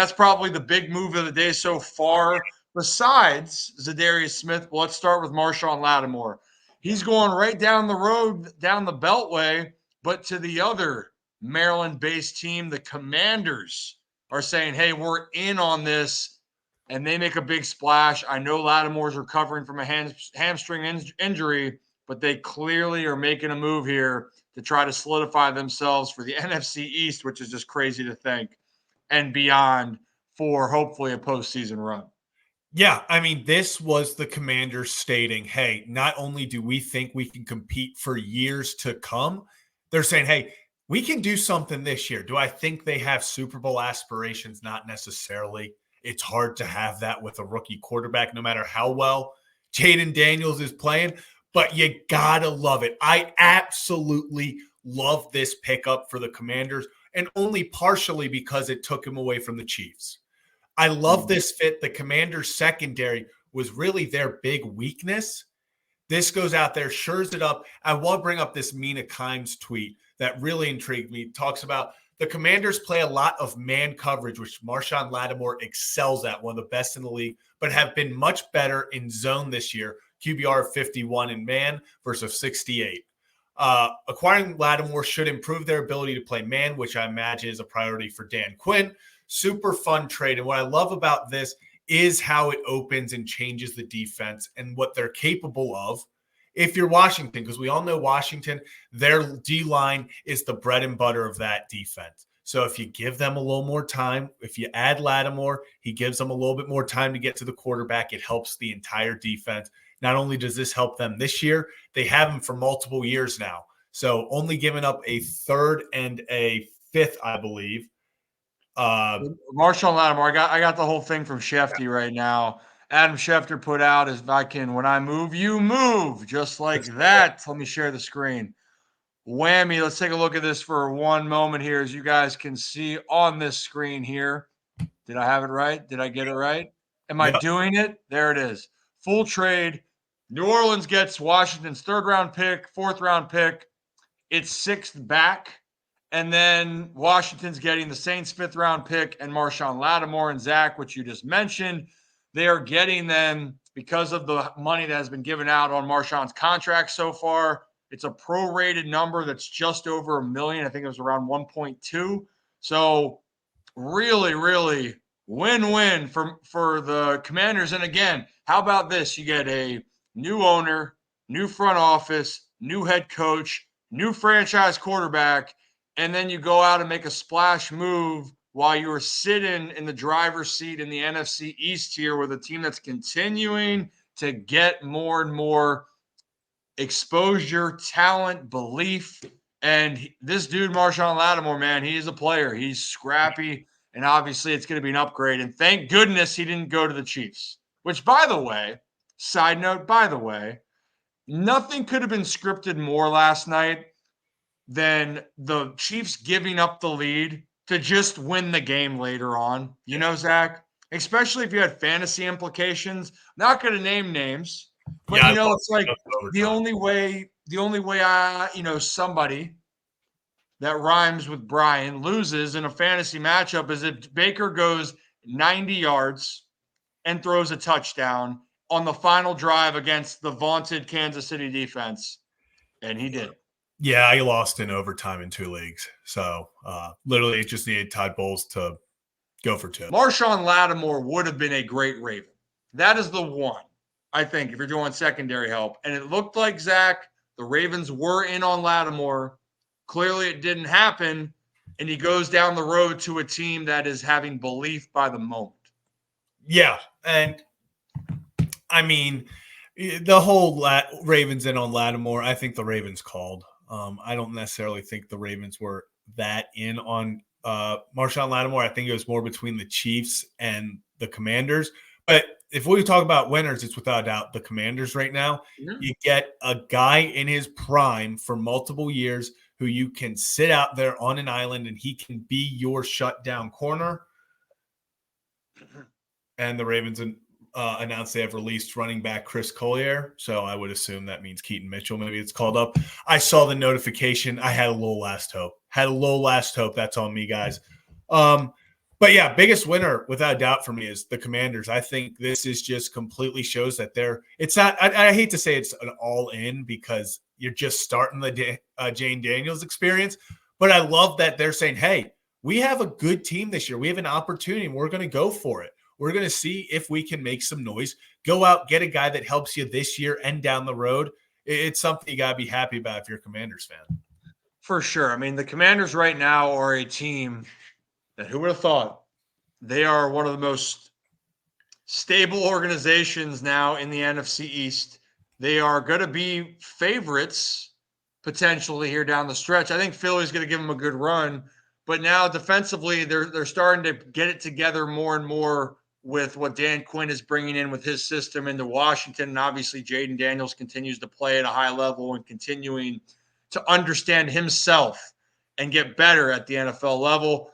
That's probably the big move of the day so far. Besides Zadarius Smith, well, let's start with Marshon Lattimore. He's going right down the road, down the Beltway, but to the other Maryland-based team, the Commanders, are saying, hey, we're in on this, and they make a big splash. I know Lattimore's recovering from a hamstring injury, but they clearly are making a move here to try to solidify themselves for the NFC East, which is just crazy to think, and beyond for hopefully a postseason run. Yeah, I mean, this was the Commanders stating, hey, not only do we think we can compete for years to come, they're saying, hey, we can do something this year. Do I think they have Super Bowl aspirations? Not necessarily. It's hard to have that with a rookie quarterback, no matter how well Jaden Daniels is playing, but you gotta love it. I absolutely love this pickup for the Commanders, and only partially because it took him away from the Chiefs. I love this fit. The Commanders' secondary was really their big weakness. This goes out there, shores it up. I want to bring up this Mina Kimes tweet that really intrigued me. It talks about the Commanders play a lot of man coverage, which Marshon Lattimore excels at, one of the best in the league, but have been much better in zone this year. QBR of 51 in man versus 68. Acquiring Lattimore should improve their ability to play man, which I imagine is a priority for Dan Quinn. Super fun trade. And what I love about this is how it opens and changes the defense and what they're capable of. If you're Washington, because we all know Washington, their D-line is the bread and butter of that defense. So if you give them a little more time, if you add Lattimore, he gives them a little bit more time to get to the quarterback. It helps the entire defense. Not only does this help them this year, they have him for multiple years now. So only giving up a third and a fifth, I believe. Marshon Lattimore, I got the whole thing from Shefty right now. Adam Schefter put out is when I move, you move. Just like that. Let me share the screen. Whammy. Let's take a look at this for one moment here, as you guys can see on this screen here. Did I have it right? Did I get it right? Am I doing it? There it is. Full trade. New Orleans gets Washington's third-round pick, fourth-round pick. It's sixth back. And then Washington's getting the Saints' fifth-round pick and Marshon Lattimore and Zach, which you just mentioned. They are getting them because of the money that has been given out on Marshon's contract so far. It's a prorated number that's just over $1 million. I think it was around 1.2. So really, really win-win for the Commanders. And again, how about this? You get a new owner, new front office, new head coach, new franchise quarterback, and then you go out and make a splash move while you were sitting in the driver's seat in the NFC East here with a team that's continuing to get more and more exposure, talent, belief. And this dude, Marshon Lattimore, man, he is a player. He's scrappy, and obviously it's going to be an upgrade. And thank goodness he didn't go to the Chiefs, which, by the way, side note, nothing could have been scripted more last night than the Chiefs giving up the lead to just win the game later on. You know, Zach, especially if you had fantasy implications. Not going to name names, but it's like the only way somebody that rhymes with Brian loses in a fantasy matchup is if Baker goes 90 yards and throws a touchdown on the final drive against the vaunted Kansas City defense, and he did. Yeah, I lost in overtime in 2 leagues. So literally it just needed Todd Bowles to go for 2. Marshon Lattimore would have been a great Raven. That is the one, I think, if you're doing secondary help. And it looked like, Zach, the Ravens were in on Lattimore. Clearly it didn't happen, and he goes down the road to a team that is having belief by the moment. Yeah, and I mean, the whole Ravens in on Lattimore, I think the Ravens called. I don't necessarily think the Ravens were that in on Marshon Lattimore. I think it was more between the Chiefs and the Commanders. But if we talk about winners, it's without a doubt the Commanders right now. Yeah. You get a guy in his prime for multiple years who you can sit out there on an island and he can be your shutdown corner. And the Ravens announced they have released running back Chris Collier. So I would assume that means Keaton Mitchell. Maybe it's called up. I saw the notification. I had a little last hope. That's on me, guys. But yeah, biggest winner without a doubt for me is the Commanders. I think this is just completely shows that it's not, I hate to say it's an all in because you're just starting the Jane Daniels experience, but I love that they're saying, hey, we have a good team this year. We have an opportunity and we're going to go for it. We're going to see if we can make some noise, go out, get a guy that helps you this year and down the road. It's something you got to be happy about if you're a Commanders fan. For sure. I mean, the Commanders right now are a team that who would have thought they are one of the most stable organizations now in the NFC East. They are going to be favorites potentially here down the stretch. I think Philly's going to give them a good run, but now defensively they're starting to get it together more and more with what Dan Quinn is bringing in with his system into Washington. And obviously Jaden Daniels continues to play at a high level and continuing to understand himself and get better at the NFL level.